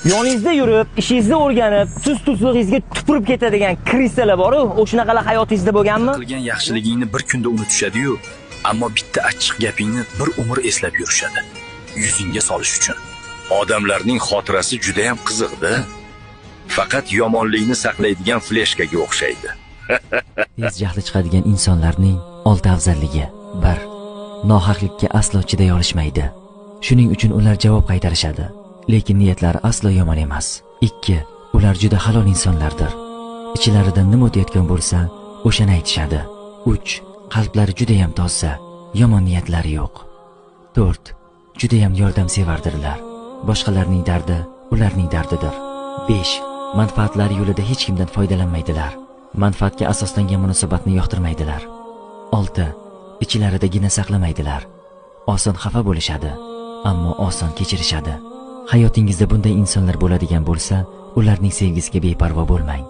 Yoningizda yurib, ishingizni o'rganib, tuz-tuzlig'ingizga tupurib ketadigan kristalar bor-ku, o'shunaqalar hayotingizda bo'lganmi? Qilgan yaxshiligingni bir kunda unutishadi-yu, ammo bitta achchiq gapingni bir umr eslab yurishadi. Yuzingga solish uchun. Odamlarning xotirasi juda ham qiziqda. Faqat yomonlikni saqlaydigan fleshkaga o'xshaydi. Tez jahli chiqadigan insonlarning 6 afzalligi. 1. Nohaqlikka aslo chiday olishmaydi. Shuning uchun ular javob qaytarishadi, lekin niyatlari aslo yomon emas. 2. Ular juda halol insonlardir. Ichlaridan nima o'tayotgan bo'lsa, o'shani aytishadi. 3. Qalblari juda ham toza, yomon niyatlari yo'q. 4. Juda ham yordamsevardirlar. Boshqalarning dardi ularning dardidir. 5. Manfaatlari yo'lida hech kimdan foydalanmaydilar. Manfaatga asoslangan munosabatni yoqtirmaydilar. 6. Ichlarida gina saqlamaydilar. Oson xafa bo'lishadi, ammo oson kechirishadi. Hayotingizda bunday insonlar bo'ladigan bo'lsa, ularning sevgisiga beparvo bo'lmang.